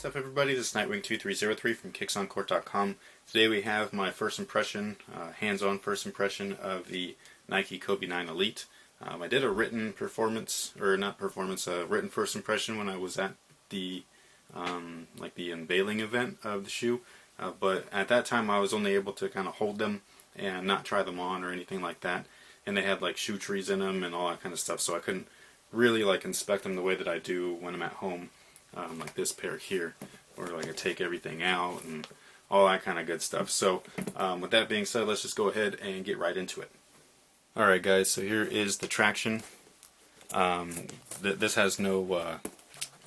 What's up everybody, this is Nightwing2303 from KicksOnCourt.com. Today we have my first impression, hands-on first impression of the Nike Kobe 9 Elite. I did a written performance, or not performance, a written first impression when I was at the the unveiling event of the shoe, but at that time I was only able to kind of hold them and not try them on or anything like that, and they had like shoe trees in them and all that kind of stuff, so I couldn't really like inspect them the way that I do when I'm at home. Like this pair here, where like I take everything out and all that kind of good stuff. So with that being said, let's just go ahead and get right into it. Alright guys, so here is the traction. This has no,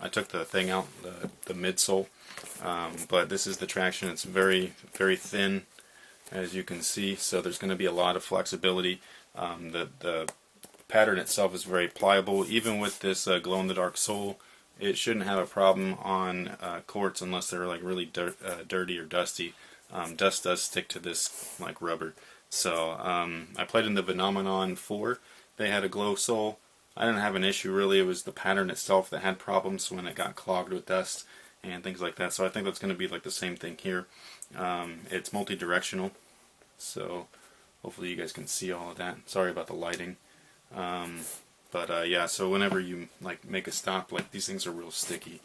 I took the thing out, the midsole, but this is the traction. It's very, very thin, as you can see, so there's going to be a lot of flexibility. The pattern itself is very pliable. Even with this glow-in-the-dark sole, it shouldn't have a problem on courts unless they're like really dirty or dusty. Dust does stick to this like rubber. So I played in the Phenomenon 4. They had a glow sole. I didn't have an issue really. It was the pattern itself that had problems when it got clogged with dust and things like that. So I think that's going to be like the same thing here. It's multi-directional, so hopefully you guys can see all of that. Sorry about the lighting. But yeah, so whenever you like make a stop, like these things are real sticky.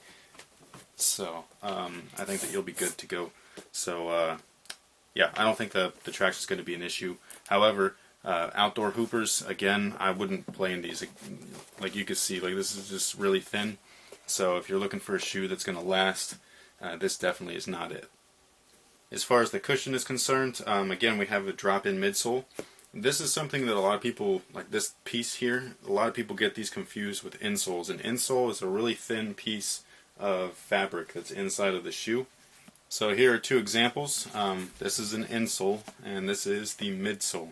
So I think that you'll be good to go. So yeah, I don't think the traction is going to be an issue. However, outdoor hoopers, again, I wouldn't play in these. Like you can see, like this is just really thin. So if you're looking for a shoe that's going to last, this definitely is not it. As far as the cushion is concerned, again, we have a drop-in midsole. This is something that a lot of people, like this piece here, a lot of people get these confused with insoles. An insole is a really thin piece of fabric that's inside of the shoe. So here are two examples. This is an insole, and this is the midsole.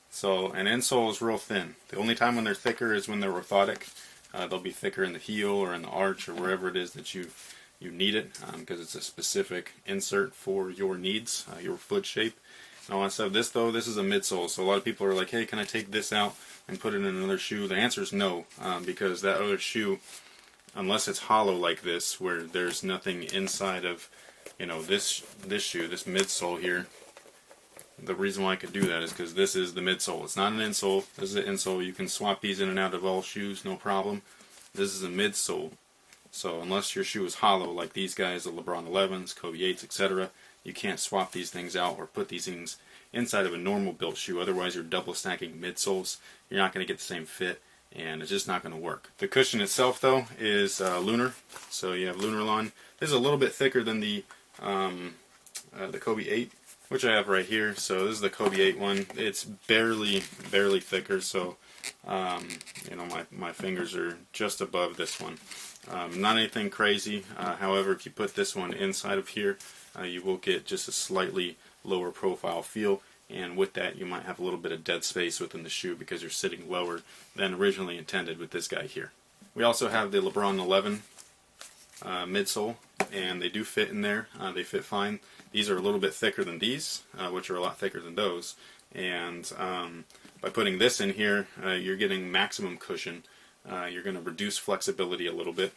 So an insole is real thin. The only time when they're thicker is when they're orthotic. They'll be thicker in the heel or in the arch or wherever it is that you need it, because it's a specific insert for your needs, your foot shape. And all that stuff. This though, this is a midsole, so a lot of people are like, hey, can I take this out and put it in another shoe? The answer is no, because that other shoe, unless it's hollow like this, where there's nothing inside of, you know, this shoe, this midsole here. The reason why I could do that is because this is the midsole. It's not an insole. This is an insole. You can swap these in and out of all shoes, no problem. This is a midsole. So unless your shoe is hollow, like these guys, the LeBron 11s, Kobe 8s, etc., you can't swap these things out or put these things inside of a normal built shoe. Otherwise you're double stacking midsoles. You're not going to get the same fit, and it's just not going to work. The cushion itself though is Lunar. So you have Lunarlon. This is a little bit thicker than the Kobe 8, which I have right here. So this is the Kobe 8 one. It's barely thicker, so you know, my fingers are just above this one. Not anything crazy. However, if you put this one inside of here, you will get just a slightly lower profile feel, and with that you might have a little bit of dead space within the shoe because you're sitting lower than originally intended with this guy here. We also have the LeBron 11 midsole, and they do fit in there. They fit fine. These are a little bit thicker than these, which are a lot thicker than those, and by putting this in here, you're getting maximum cushion. You're going to reduce flexibility a little bit.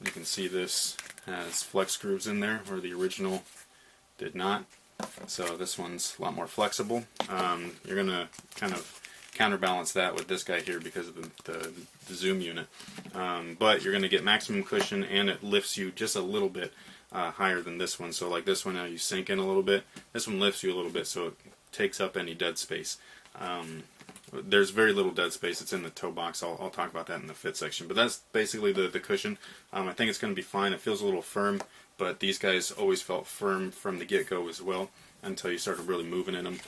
You can see this has flex grooves in there where the original did not. So this one's a lot more flexible. You're going to kind of counterbalance that with this guy here because of the zoom unit. But you're going to get maximum cushion, and it lifts you just a little bit higher than this one. So like this one, now you sink in a little bit. This one lifts you a little bit, so it takes up any dead space. There's very little dead space. It's in the toe box. I'll talk about that in the fit section. But that's basically the cushion. I think it's going to be fine. It feels a little firm, but these guys always felt firm from the get-go as well until you started really moving in them.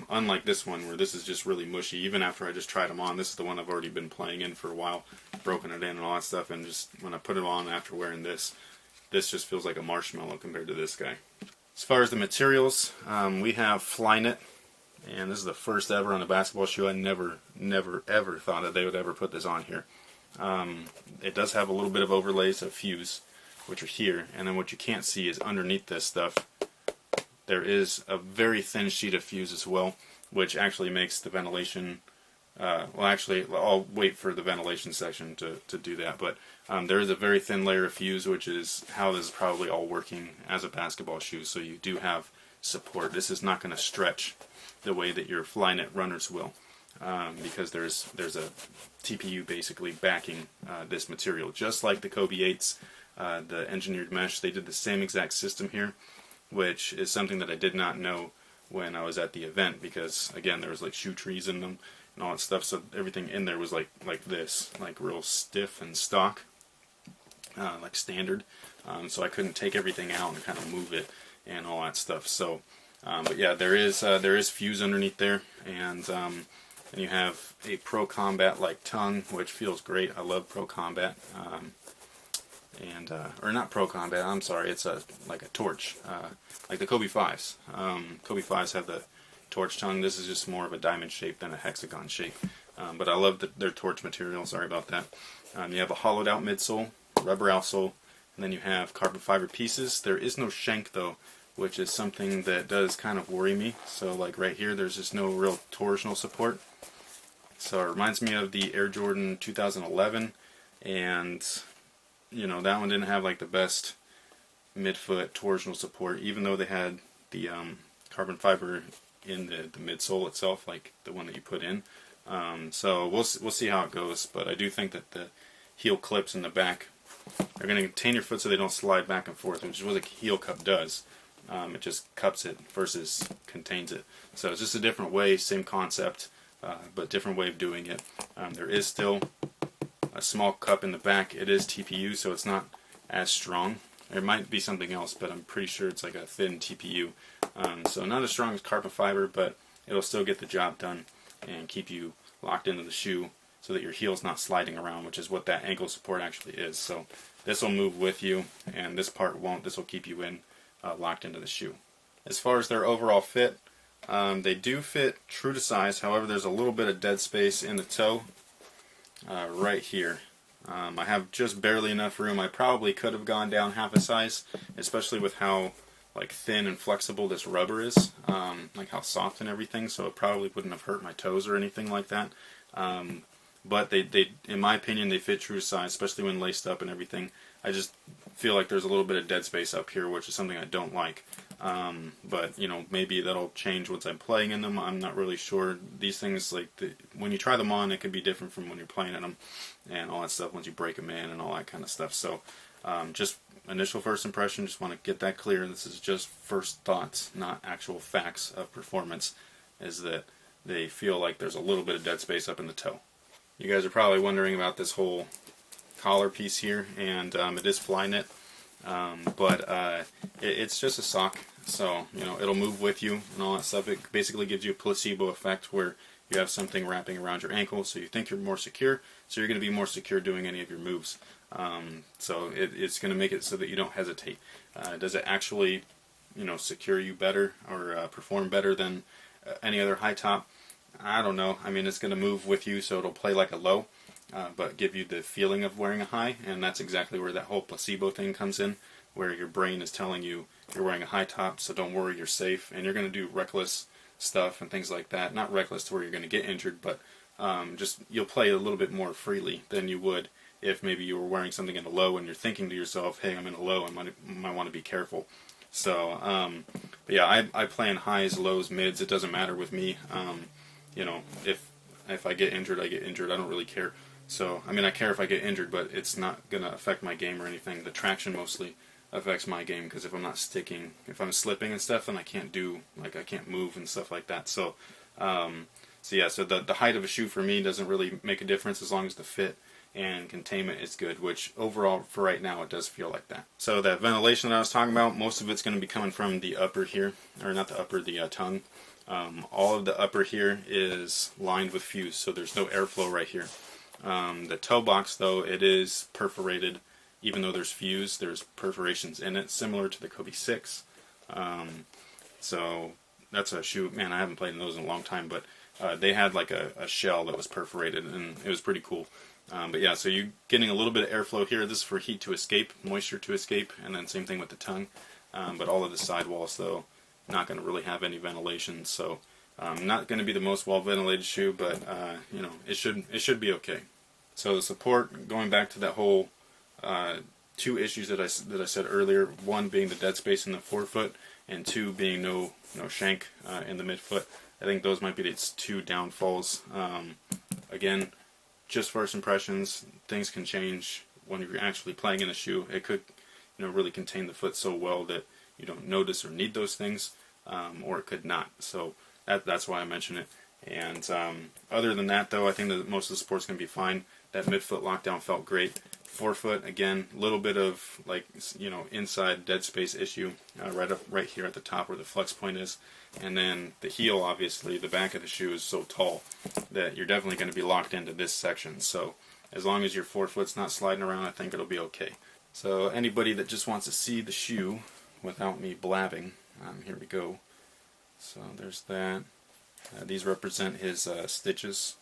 Unlike this one, where this is just really mushy. Even after I just tried them on, this is the one I've already been playing in for a while, broken it in and all that stuff, and just when I put it on after wearing this just feels like a marshmallow compared to this guy. As far as the materials, we have Flyknit. And this is the first ever on a basketball shoe. I never ever thought that they would ever put this on here. It does have a little bit of overlays of fuse, which are here. And then what you can't see is underneath this stuff, there is a very thin sheet of fuse as well, which actually makes the ventilation well, actually, I'll wait for the ventilation section to do that. But there is a very thin layer of fuse, which is how this is probably all working as a basketball shoe. So you do have support. This is not going to stretch the way that your Flyknit runners will, because there's a TPU basically backing this material, just like the Kobe 8s, the engineered mesh. They did the same exact system here, which is something that I did not know when I was at the event, because again, there was like shoe trees in them and all that stuff, so everything in there was like this, like real stiff and stock, like standard. So I couldn't take everything out and kind of move it and all that stuff. So, but yeah, there is fuse underneath there, and you have a Pro Combat like tongue, which feels great. I love Pro Combat, or not Pro Combat. I'm sorry, it's like a torch, like the Kobe 5s. Kobe 5s have the torch tongue. This is just more of a diamond shape than a hexagon shape. But I love their torch material. Sorry about that. You have a hollowed out midsole, rubber outsole, and then you have carbon fiber pieces. There is no shank though, which is something that does kind of worry me. So like right here, there's just no real torsional support. So it reminds me of the Air Jordan 2011, and you know, that one didn't have like the best midfoot torsional support, even though they had the carbon fiber in the midsole itself, like the one that you put in. So we'll see how it goes, but I do think that the heel clips in the back are going to contain your foot so they don't slide back and forth, which is what a heel cup does. It just cups it versus contains it. So it's just a different way, same concept, but different way of doing it. There is still a small cup in the back. It is TPU, so it's not as strong. There might be something else, but I'm pretty sure it's like a thin TPU. So not as strong as carbon fiber, but it'll still get the job done and keep you locked into the shoe so that your heel's not sliding around, which is what that ankle support actually is. So this will move with you, and this part won't. This will keep you in, locked into the shoe. As far as their overall fit, they do fit true to size. However, there's a little bit of dead space in the toe right here. I have just barely enough room. I probably could have gone down half a size, especially with how like thin and flexible this rubber is, like how soft and everything, so it probably wouldn't have hurt my toes or anything like that. But they, in my opinion, they fit true size, especially when laced up and everything. I just feel like there's a little bit of dead space up here, which is something I don't like. But you know, maybe that'll change once I'm playing in them. I'm not really sure. These things, like when you try them on, it can be different from when you're playing in them and all that stuff. Once you break them in and all that kind of stuff. So just initial first impression. Just want to get that clear. This is just first thoughts, not actual facts of performance. Is that they feel like there's a little bit of dead space up in the toe. You guys are probably wondering about this whole collar piece here, and it is Flyknit, but it's just a sock, so you know it'll move with you and all that stuff. It basically gives you a placebo effect where you have something wrapping around your ankle, so you think you're more secure, so you're going to be more secure doing any of your moves. So it's going to make it so that you don't hesitate. Does it actually, you know, secure you better or perform better than any other high top? I don't know. I mean, it's going to move with you, so it'll play like a low, but give you the feeling of wearing a high, and that's exactly where that whole placebo thing comes in, where your brain is telling you you're wearing a high top, so don't worry, you're safe, and you're going to do reckless stuff and things like that. Not reckless to where you're going to get injured, but just you'll play a little bit more freely than you would if maybe you were wearing something in a low and you're thinking to yourself, hey, I'm in a low, I might want to be careful. So, but yeah, I play in highs, lows, mids. It doesn't matter with me. You know, if I get injured, I get injured. I don't really care. So, I mean, I care if I get injured, but it's not going to affect my game or anything. The traction mostly affects my game, because if I'm not sticking, if I'm slipping and stuff, then I can't do, like, I can't move and stuff like that. So, yeah, so the height of a shoe for me doesn't really make a difference as long as the fit and containment is good, which overall for right now it does feel like that. So that ventilation that I was talking about, most of it's going to be coming from the upper here, or not the upper, the tongue. All of the upper here is lined with fuse, so there's no airflow right here. The toe box, though, it is perforated. Even though there's fuse, there's perforations in it, similar to the Kobe 6. So that's a shoe, man, I haven't played in those in a long time, but they had like a shell that was perforated, and it was pretty cool. But yeah, so you're getting a little bit of airflow here. This is for heat to escape, moisture to escape, and then same thing with the tongue. But all of the sidewalls, though, not going to really have any ventilation, so Not going to be the most well ventilated shoe, but you know, it should be okay. So the support, going back to that whole two issues that I said earlier, one being the dead space in the forefoot, and two being no shank in the midfoot. I think those might be its two downfalls. Again, just first impressions. Things can change when you're actually playing in a shoe. It could, you know, really contain the foot so well that you don't notice or need those things, or it could not. So that's why I mention it. And other than that, though, I think that most of the support's going to be fine. That midfoot lockdown felt great. Forefoot, again, a little bit of, like, you know, inside dead space issue right here at the top where the flex point is. And then the heel, obviously, the back of the shoe is so tall that you're definitely going to be locked into this section. So as long as your forefoot's not sliding around, I think it'll be okay. So anybody that just wants to see the shoe without me blabbing, here we go. So there's that. These represent his stitches,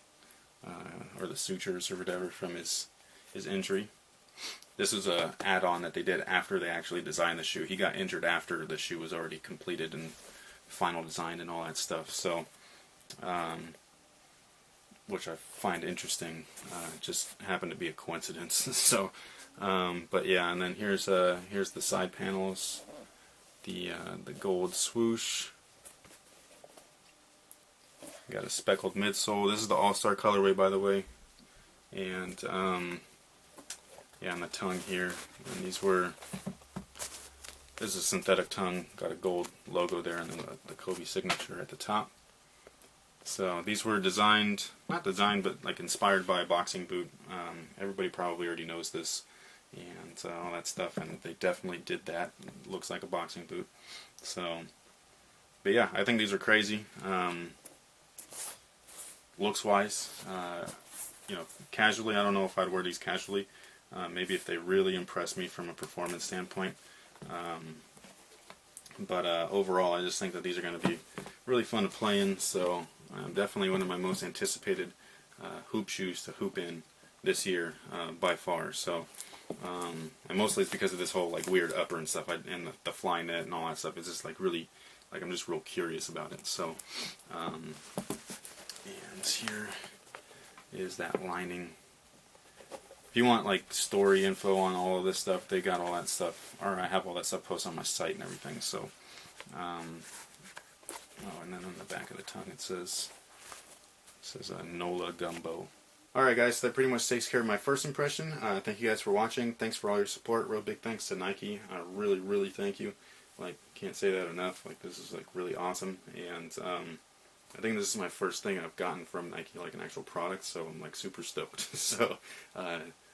or the sutures or whatever from his injury. This was a add-on that they did after they actually designed the shoe. He got injured after the shoe was already completed and final design and all that stuff. So, which I find interesting. Just happened to be a coincidence. So, but yeah, and then here's the side panels, the gold swoosh. Got a speckled midsole. This is the All-Star colorway, by the way. And yeah, on the tongue here. And this is a synthetic tongue. Got a gold logo there, and then the Kobe signature at the top. So these were designed, not designed, but like inspired by a boxing boot. Everybody probably already knows this, and all that stuff. And they definitely did that. It looks like a boxing boot. So, but yeah, I think these are crazy. Looks wise, you know, casually, I don't know if I'd wear these casually. Maybe if they really impress me from a performance standpoint. But overall, I just think that these are going to be really fun to play in. So definitely one of my most anticipated hoop shoes to hoop in this year by far. So and mostly it's because of this whole like weird upper and stuff, and the fly net and all that stuff. It's just like really, like I'm just real curious about it. So. And here is that lining. If you want like story info on all of this stuff, they got all that stuff, or I have all that stuff posted on my site and everything. So, oh, and then on the back of the tongue it says NOLA Gumbo. Alright guys, that pretty much takes care of my first impression. Thank you guys for watching. Thanks for all your support. Real big thanks to Nike. I really thank you. Like, can't say that enough. Like, this is like really awesome. And I think this is my first thing I've gotten from Nike, like an actual product, so I'm like super stoked. So,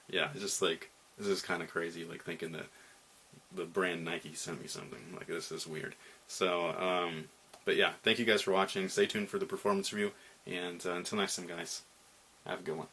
yeah, it's just like, this is kind of crazy, like thinking that the brand Nike sent me something. Like, this is weird. So, but yeah, thank you guys for watching. Stay tuned for the performance review, and until next time, guys, have a good one.